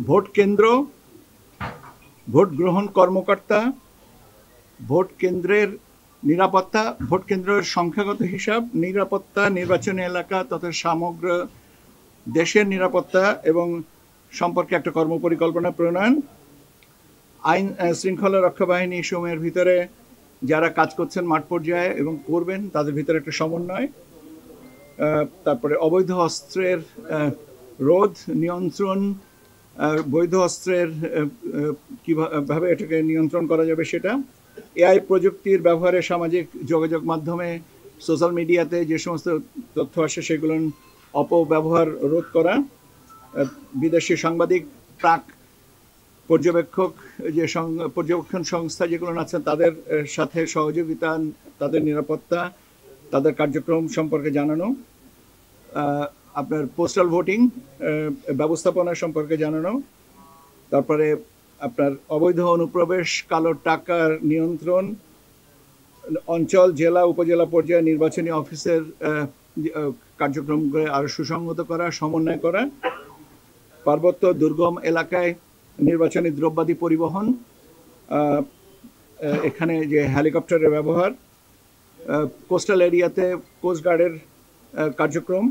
Vote কেন্দ্র, vote গ্রহণ কর্মকর্তা, ভোট কেন্দ্রের নিরাপত্তা, ভোট কেন্দ্রের সংখ্যাগত হিসাব, নিরাপত্তা, নির্বাচনী এলাকা তথা সমগ্র দেশের নিরাপত্তা এবং সম্পর্কে একটা কর্মপরিকল্পনা প্রণয়ন, আইন শৃঙ্খলা রক্ষা বাহিনী সমূহের ভিতরে যারা কাজ করছেন মাঠ পর্যায়ে এবং করবেন তাদের ভিতরে একটা সমন্বয়, তারপরে অবৈধ অস্ত্রের রোধ, নিয়ন্ত্রণ, বৈধ অস্ত্রের কীভাবে এটাকে নিয়ন্ত্রণ করা যাবে সেটা, এআই প্রযুক্তির ব্যবহারে সামাজিক যোগাযোগ মাধ্যমে সোশ্যাল মিডিয়াতে যে সমস্ত তথ্য আসে সেগুলোর অপব্যবহার রোধ করা, বিদেশি সাংবাদিক, প্রাক পর্যবেক্ষক যে পর্যবেক্ষণ সংস্থা যেগুলো আছেন তাদের সাথে সহযোগিতা, তাদের নিরাপত্তা, তাদের কার্যক্রম সম্পর্কে জানানো, আপনার পোস্টাল ভোটিং ব্যবস্থাপনা সম্পর্কে জানানো, তারপরে আপনার অবৈধ অনুপ্রবেশ, কালো টাকার নিয়ন্ত্রণ, অঞ্চল, জেলা, উপজেলা পর্যায়ে নির্বাচনী অফিসের কার্যক্রমকে আরও সুসংহত করা, সমন্বয় করা, পার্বত্য দুর্গম এলাকায় নির্বাচনী দ্রব্যাদি পরিবহন, এখানে যে হেলিকপ্টারের ব্যবহার, কোস্টাল এরিয়াতে কোস্টগার্ডের কার্যক্রম,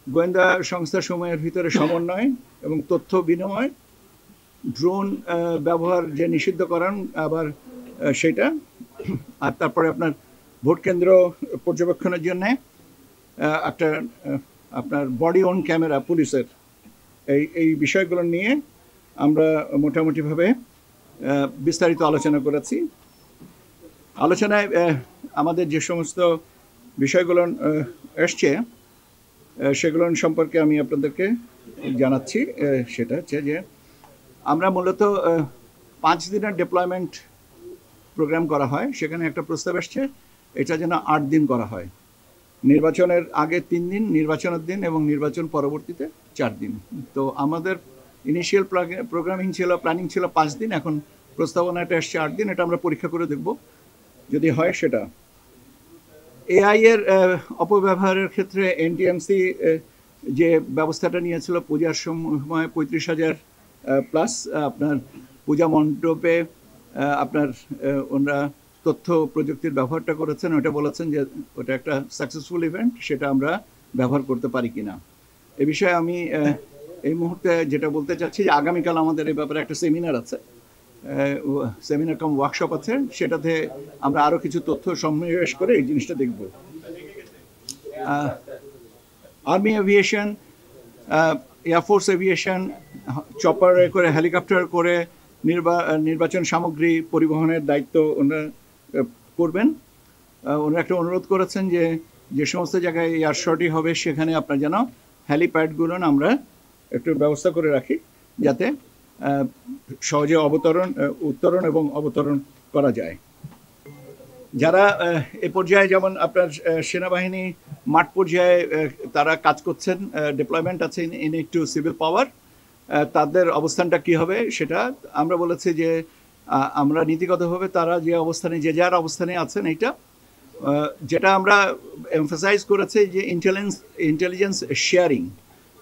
গোয়েন্দা সংস্থাসমূহের ভিতরে সমন্বয় এবং তথ্য বিনিময়, ড্রোন ব্যবহার যে নিষিদ্ধ করেন আবার সেটা, আর তারপরে আপনার ভোট কেন্দ্র পর্যবেক্ষণের জন্যে একটা আপনার বডি অন ক্যামেরা পুলিশের, এই বিষয়গুলো নিয়ে আমরা মোটামুটিভাবে বিস্তারিত আলোচনা করেছি। আলোচনায় আমাদের যে সমস্ত বিষয়গুলো এসছে সেগুলো সম্পর্কে আমি আপনাদেরকে জানাচ্ছি। সেটা হচ্ছে যে আমরা মূলত 5 দিনের ডিপ্লয়মেন্ট প্রোগ্রাম করা হয়, সেখানে একটা প্রস্তাব এসছে এটা যেন 8 দিন করা হয়, নির্বাচনের আগে 3 দিন, নির্বাচনের দিন এবং নির্বাচন পরবর্তীতে 4 দিন। তো আমাদের ইনিশিয়াল প্রোগ্রামিং ছিল, প্ল্যানিং ছিল 5 দিন, এখন প্রস্তাবনাটা এসছে 8 দিন। এটা আমরা পরীক্ষা করে দেখব যদি হয় সেটা। এআই এর অপব্যবহারের ক্ষেত্রে এনটিএমসি যে ব্যবস্থাটা নিয়েছিল পূজার সময় 35,000 প্লাস আপনার পূজা মণ্ডপে আপনার ওনারা তথ্য প্রযুক্তির ব্যবহারটা করেছেন, ওটা বলেছেন যে ওটা একটা সাকসেসফুল ইভেন্ট, সেটা আমরা ব্যবহার করতে পারি কিনা। এ বিষয়ে আমি এই মুহূর্তে যেটা বলতে চাচ্ছি যে আগামীকাল আমাদের এই ব্যাপারে একটা সেমিনার আছে, সেমিনার কাম ওয়ার্কশপ আছে, সেটাতে আমরা আরও কিছু তথ্য সন্নিবেশ করে এই জিনিসটা দেখব। আর্মি এভিয়েশন, এয়ারফোর্স এভিয়েশন, চপারে করে, হেলিকপ্টার করে নির্বাচন সামগ্রী পরিবহনের দায়িত্ব ওনারা করবেন। ওনারা একটা অনুরোধ করেছেন যে যে সমস্ত জায়গায় এয়ার শর্টই হবে সেখানে আপনার যেন হ্যালিপ্যাডগুলো আমরা একটু ব্যবস্থা করে রাখি যাতে সহজে উত্তরণ এবং অবতরণ করা যায়। যারা এ পর্যায়ে যেমন আপনার সেনাবাহিনী মাঠ পর্যায়ে তারা কাজ করছেন, ডিপ্লয়মেন্ট আছে ইন একটু সিভিল পাওয়ার, তাদের অবস্থানটা কি হবে সেটা আমরা বলেছি যে আমরা নীতিগতভাবে তারা যে অবস্থানে, যে যার অবস্থানে আছেন, এইটা যেটা আমরা এমফাসাইজ করেছি যে ইন্টেলিজেন্স শেয়ারিং,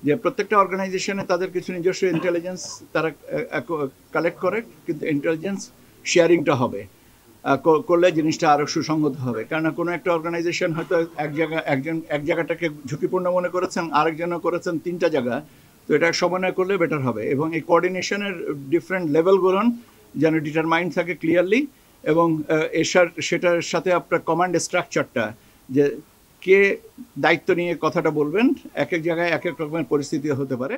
যে প্রত্যেকটা অর্গানাইজেশনে তাদের কিছু নিজস্ব ইন্টেলিজেন্স তারা কালেক্ট করে, কিন্তু ইন্টেলিজেন্স শেয়ারিংটা হবে, করলে জিনিসটা আরও সুসংগত হবে। কারণ কোনো একটা অর্গানাইজেশন হয়তো এক জায়গাটাকে ঝুঁকিপূর্ণ মনে করেছেন, আরেকজনও করেছেন 3টা জায়গা, তো এটা সমন্বয় করলে বেটার হবে। এবং এই কোঅর্ডিনেশনের ডিফারেন্ট লেভেলগুলো যেন ডিটারমাইন্ড থাকে ক্লিয়ারলি, এবং সেটার সাথে আপনার কমান্ড স্ট্রাকচারটা, যে কে দায়িত্ব নিয়ে কথাটা বলবেন, এক এক জায়গায় এক এক রকমের পরিস্থিতি হতে পারে।